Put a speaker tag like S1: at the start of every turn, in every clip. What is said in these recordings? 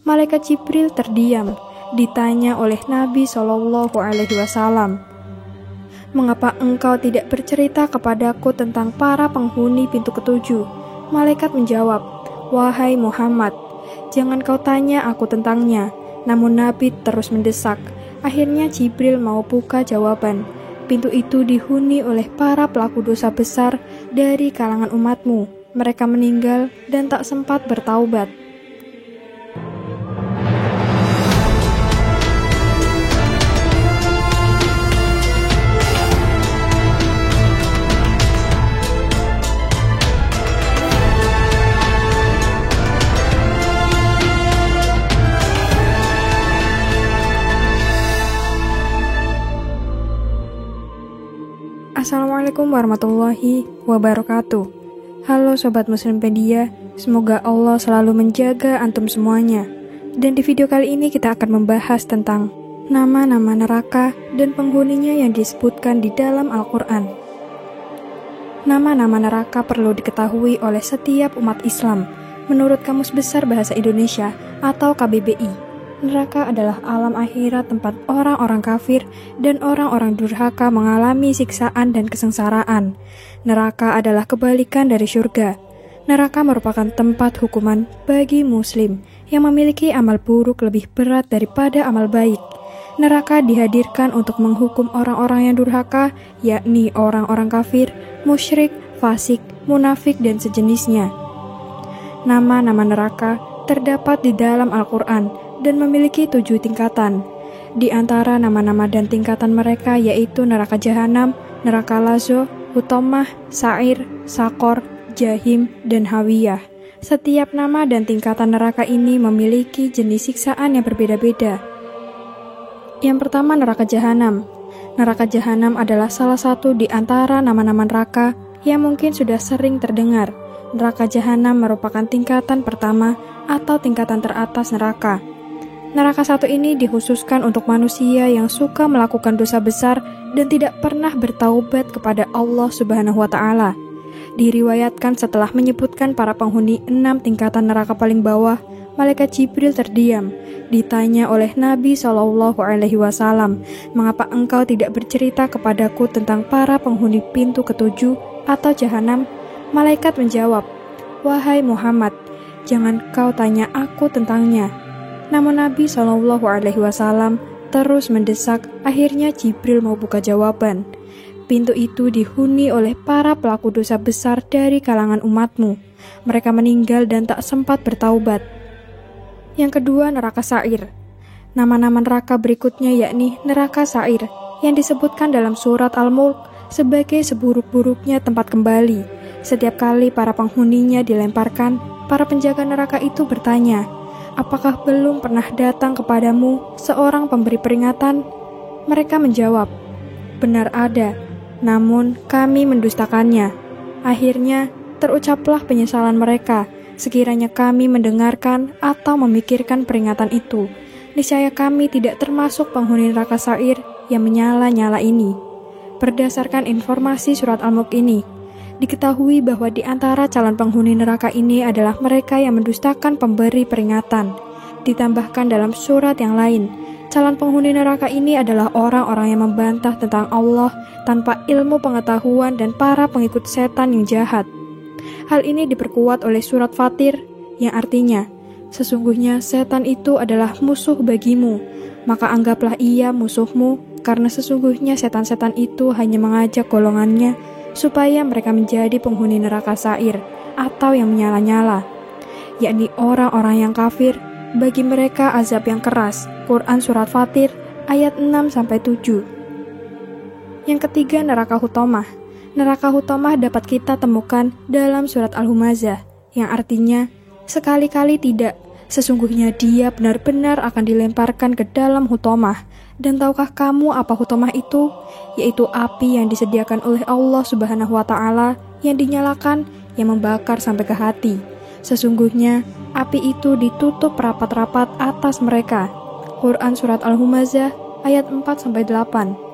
S1: Malaikat Jibril terdiam, ditanya oleh Nabi SAW, "Mengapa engkau tidak bercerita kepadaku tentang para penghuni pintu ketujuh?" Malaikat menjawab, "Wahai Muhammad, jangan kau tanya aku tentangnya." Namun Nabi terus mendesak. Akhirnya Jibril mau buka jawaban. Pintu itu dihuni oleh para pelaku dosa besar dari kalangan umatmu. Mereka meninggal dan tak sempat bertaubat. Assalamualaikum warahmatullahi wabarakatuh. Halo Sobat Muslimpedia, semoga Allah selalu menjaga antum semuanya. Dan di video kali ini kita akan membahas tentang nama-nama neraka dan penghuninya yang disebutkan di dalam Al-Quran. Nama-nama neraka perlu diketahui oleh setiap umat Islam. Menurut Kamus Besar Bahasa Indonesia atau KBBI, neraka adalah alam akhirat tempat orang-orang kafir dan orang-orang durhaka mengalami siksaan dan kesengsaraan. Neraka adalah kebalikan dari surga. Neraka merupakan tempat hukuman bagi muslim yang memiliki amal buruk lebih berat daripada amal baik. Neraka dihadirkan untuk menghukum orang-orang yang durhaka, yakni orang-orang kafir, musyrik, fasik, munafik, dan sejenisnya. Nama-nama neraka terdapat di dalam Al-Quran dan memiliki 7 tingkatan. Di antara nama-nama dan tingkatan mereka yaitu neraka jahanam, neraka lazo, hutomah, sa'ir, sakor, jahim, dan hawiyah. Setiap nama dan tingkatan neraka ini memiliki jenis siksaan yang berbeda-beda. Yang pertama, neraka jahanam. Neraka jahanam adalah salah satu di antara nama-nama neraka yang mungkin sudah sering terdengar. Neraka jahanam merupakan tingkatan pertama atau tingkatan teratas neraka. Neraka satu ini dikhususkan untuk manusia yang suka melakukan dosa besar dan tidak pernah bertaubat kepada Allah Subhanahu wa Ta'ala. Diriwayatkan setelah menyebutkan para penghuni 6 tingkatan neraka paling bawah, Malaikat Jibril terdiam. Ditanya oleh Nabi SAW, "Mengapa engkau tidak bercerita kepadaku tentang para penghuni pintu ketujuh atau jahanam?" Malaikat menjawab, "Wahai Muhammad, jangan kau tanya aku tentangnya." Namun Nabi SAW terus mendesak. Akhirnya Jibril mau buka jawaban. Pintu itu dihuni oleh para pelaku dosa besar dari kalangan umatmu. Mereka meninggal dan tak sempat bertaubat. Yang kedua, neraka sa'ir. Nama-nama neraka berikutnya yakni neraka sa'ir, yang disebutkan dalam surat Al-Mulk sebagai seburuk-buruknya tempat kembali. Setiap kali para penghuninya dilemparkan, para penjaga neraka itu bertanya, "Apakah belum pernah datang kepadamu seorang pemberi peringatan?" Mereka menjawab, "Benar ada, namun kami mendustakannya." Akhirnya terucaplah penyesalan mereka. Sekiranya kami mendengarkan atau memikirkan peringatan itu, niscaya kami tidak termasuk penghuni neraka sa'ir yang menyala-nyala ini. Berdasarkan informasi surat Al-Mulk ini, diketahui bahwa di antara calon penghuni neraka ini adalah mereka yang mendustakan pemberi peringatan. Ditambahkan dalam surat yang lain, calon penghuni neraka ini adalah orang-orang yang membantah tentang Allah tanpa ilmu pengetahuan dan para pengikut setan yang jahat. Hal ini diperkuat oleh surat Fatir yang artinya, "Sesungguhnya setan itu adalah musuh bagimu, maka anggaplah ia musuhmu, karena sesungguhnya setan-setan itu hanya mengajak golongannya supaya mereka menjadi penghuni neraka sa'ir atau yang menyala-nyala, yakni orang-orang yang kafir. Bagi mereka azab yang keras." Quran Surat Fatir ayat 6-7. Yang ketiga, neraka hutomah. Neraka hutomah dapat kita temukan dalam surat Al-Humazah, yang artinya, "Sekali-kali tidak, sesungguhnya dia benar-benar akan dilemparkan ke dalam hutomah. Dan tahukah kamu apa hutomah itu? Yaitu api yang disediakan oleh Allah Subhanahu wa Ta'ala yang dinyalakan, yang membakar sampai ke hati. Sesungguhnya api itu ditutup rapat-rapat atas mereka." Quran Surat Al-Humazah ayat 4-8.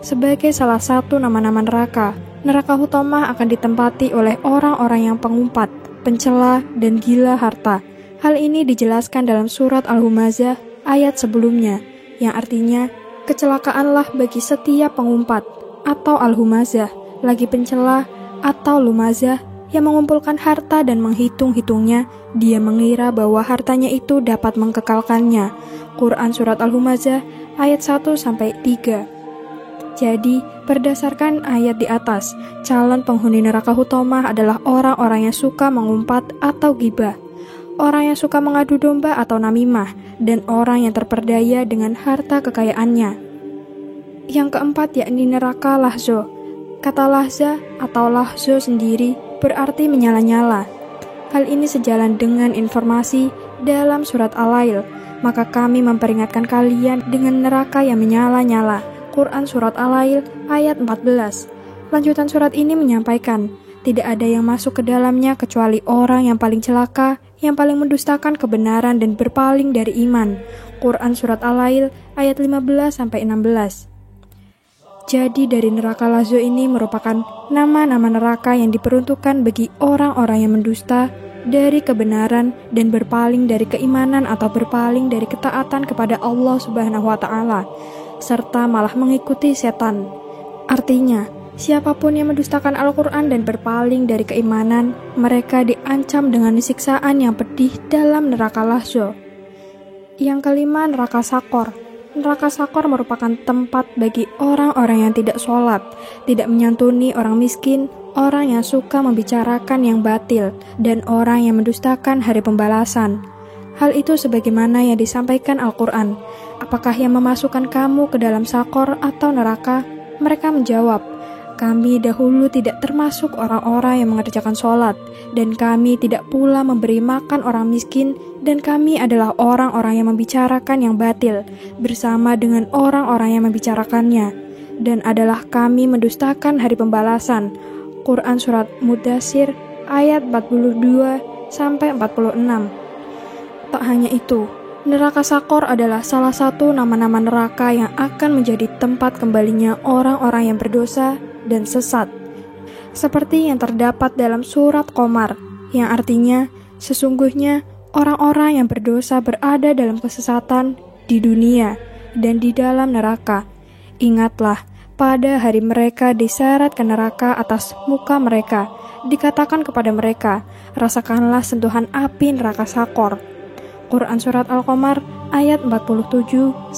S1: Sebagai salah satu nama-nama neraka, neraka hutomah akan ditempati oleh orang-orang yang pengumpat, pencela, dan gila harta. Hal ini dijelaskan dalam surat Al-Humazah ayat sebelumnya, yang artinya, kecelakaanlah bagi setiap pengumpat, atau Al-Humazah, lagi pencela, atau Lumazah, yang mengumpulkan harta dan menghitung-hitungnya, dia mengira bahwa hartanya itu dapat mengkekalkannya. Quran Surat Al-Humazah ayat 1-3. Jadi, berdasarkan ayat di atas, calon penghuni neraka hutomah adalah orang-orang yang suka mengumpat atau ghibah, orang yang suka mengadu domba atau namimah, dan orang yang terperdaya dengan harta kekayaannya. Yang keempat yakni neraka lahzo. Kata lahza atau lahzo sendiri berarti menyala-nyala. Hal ini sejalan dengan informasi dalam surat Al-Lail, maka kami memperingatkan kalian dengan neraka yang menyala-nyala. Quran Surat Al-Lail ayat 14. Lanjutan surat ini menyampaikan, tidak ada yang masuk ke dalamnya kecuali orang yang paling celaka, yang paling mendustakan kebenaran dan berpaling dari iman. Quran Surat Al-Lail ayat 15-16. Jadi dari neraka lahzo ini merupakan nama-nama neraka yang diperuntukkan bagi orang-orang yang mendusta dari kebenaran dan berpaling dari keimanan atau berpaling dari ketaatan kepada Allah Subhanahu wa Ta'ala, serta malah mengikuti setan. Artinya, siapapun yang mendustakan Al-Quran dan berpaling dari keimanan, mereka diancam dengan siksaan yang pedih dalam neraka lahzo. Yang kelima, neraka sakor. Neraka sakor merupakan tempat bagi orang-orang yang tidak sholat, tidak menyantuni orang miskin, orang yang suka membicarakan yang batil, dan orang yang mendustakan hari pembalasan. Hal itu sebagaimana yang disampaikan Al-Quran. Apakah yang memasukkan kamu ke dalam sakor atau neraka? Mereka menjawab, kami dahulu tidak termasuk orang-orang yang mengerjakan sholat, dan kami tidak pula memberi makan orang miskin, dan kami adalah orang-orang yang membicarakan yang batil, bersama dengan orang-orang yang membicarakannya, dan adalah kami mendustakan hari pembalasan. Quran Surat Mudaththir ayat 42-46. Tak hanya itu, neraka sakor adalah salah satu nama-nama neraka yang akan menjadi tempat kembalinya orang-orang yang berdosa dan sesat. Seperti yang terdapat dalam surat Qamar, yang artinya, sesungguhnya orang-orang yang berdosa berada dalam kesesatan di dunia dan di dalam neraka. Ingatlah, pada hari mereka diseret ke neraka atas muka mereka, dikatakan kepada mereka, rasakanlah sentuhan api neraka sakor. Quran Surat Al-Qamar ayat 47-48.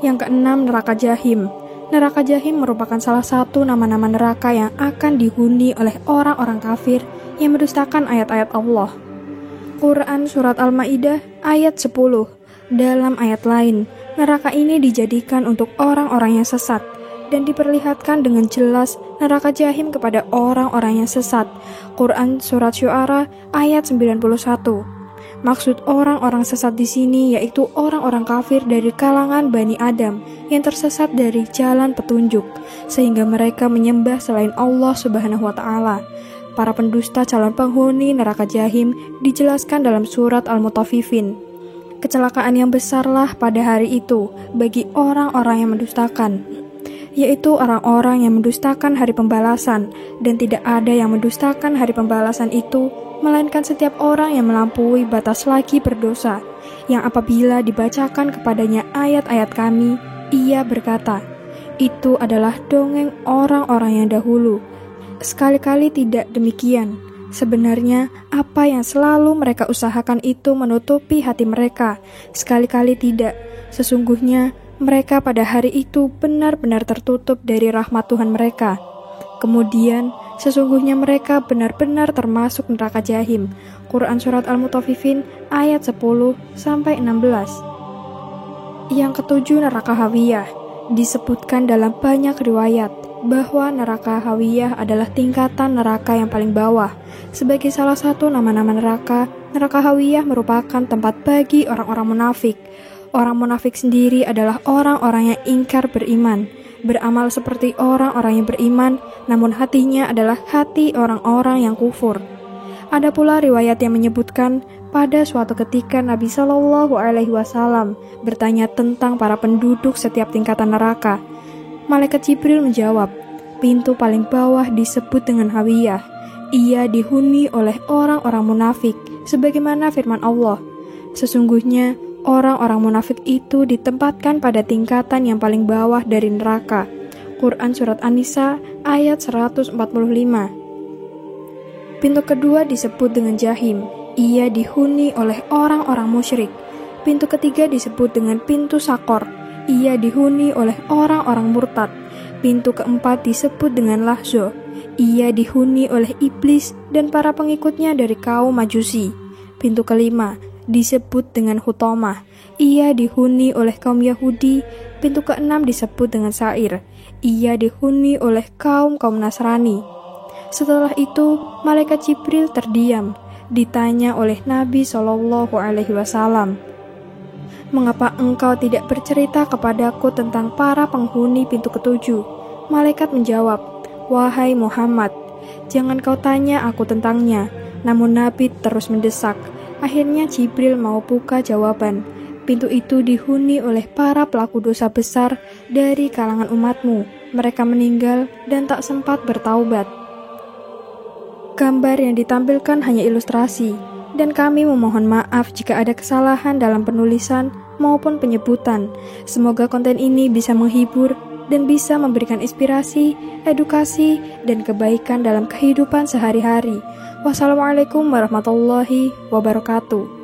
S1: Yang keenam, neraka Jahim. Neraka Jahim merupakan salah satu nama-nama neraka yang akan dihuni oleh orang-orang kafir yang mendustakan ayat-ayat Allah. Quran Surat Al-Ma'idah ayat 10. Dalam ayat lain, neraka ini dijadikan untuk orang-orang yang sesat, dan diperlihatkan dengan jelas neraka Jahim kepada orang-orang yang sesat. Quran Surat Syu'ara ayat 91. Maksud orang-orang sesat di sini yaitu orang-orang kafir dari kalangan Bani Adam yang tersesat dari jalan petunjuk, sehingga mereka menyembah selain Allah Subhanahu wa Ta'ala. Para pendusta calon penghuni neraka Jahim dijelaskan dalam surat Al-Mutaffifin. Kecelakaan yang besarlah pada hari itu bagi orang-orang yang mendustakan, yaitu orang-orang yang mendustakan hari pembalasan, dan tidak ada yang mendustakan hari pembalasan itu melainkan setiap orang yang melampaui batas lagi berdosa, yang apabila dibacakan kepadanya ayat-ayat kami, ia berkata, itu adalah dongeng orang-orang yang dahulu. Sekali-kali tidak demikian. Sebenarnya, apa yang selalu mereka usahakan itu menutupi hati mereka. Sekali-kali tidak. Sesungguhnya, mereka pada hari itu benar-benar tertutup dari rahmat Tuhan mereka. Kemudian, sesungguhnya mereka benar-benar termasuk neraka Jahim. Quran Surat Al-Mutaffifin ayat 10-16. Yang ketujuh, neraka Hawiyah. Disebutkan dalam banyak riwayat bahwa neraka Hawiyah adalah tingkatan neraka yang paling bawah. Sebagai salah satu nama-nama neraka, neraka Hawiyah merupakan tempat bagi orang-orang munafik. Orang munafik sendiri adalah orang-orang yang ingkar beriman, beramal seperti orang-orang yang beriman, namun hatinya adalah hati orang-orang yang kufur. Ada pula riwayat yang menyebutkan pada suatu ketika Nabi Shallallahu Alaihi Wasallam bertanya tentang para penduduk setiap tingkatan neraka. Malaikat Jibril menjawab, pintu paling bawah disebut dengan Hawiyah. ia dihuni oleh orang-orang munafik, sebagaimana firman Allah. Sesungguhnya, orang-orang munafik itu ditempatkan pada tingkatan yang paling bawah dari neraka. Quran Surat An-Nisa ayat 145. Pintu kedua disebut dengan Jahim, ia dihuni oleh orang-orang musyrik. Pintu ketiga disebut dengan pintu Sakor, ia dihuni oleh orang-orang murtad. Pintu keempat disebut dengan Lahzo, ia dihuni oleh iblis dan para pengikutnya dari kaum Majusi. Pintu kelima disebut dengan Hutomah, ia dihuni oleh kaum Yahudi. Pintu keenam disebut dengan Sair, ia dihuni oleh kaum Nasrani. Setelah itu, malaikat Jibril terdiam, ditanya oleh Nabi SAW, "Mengapa engkau tidak bercerita kepadaku tentang para penghuni pintu ketujuh?" Malaikat menjawab, "Wahai Muhammad, jangan kau tanya aku tentangnya." Namun Nabi terus mendesak. Akhirnya Jibril mau buka jawaban. Pintu itu dihuni oleh para pelaku dosa besar dari kalangan umatmu. Mereka meninggal dan tak sempat bertaubat. Gambar yang ditampilkan hanya ilustrasi, dan kami memohon maaf jika ada kesalahan dalam penulisan maupun penyebutan. Semoga konten ini bisa menghibur dan bisa memberikan inspirasi, edukasi, dan kebaikan dalam kehidupan sehari-hari. Wassalamualaikum warahmatullahi wabarakatuh.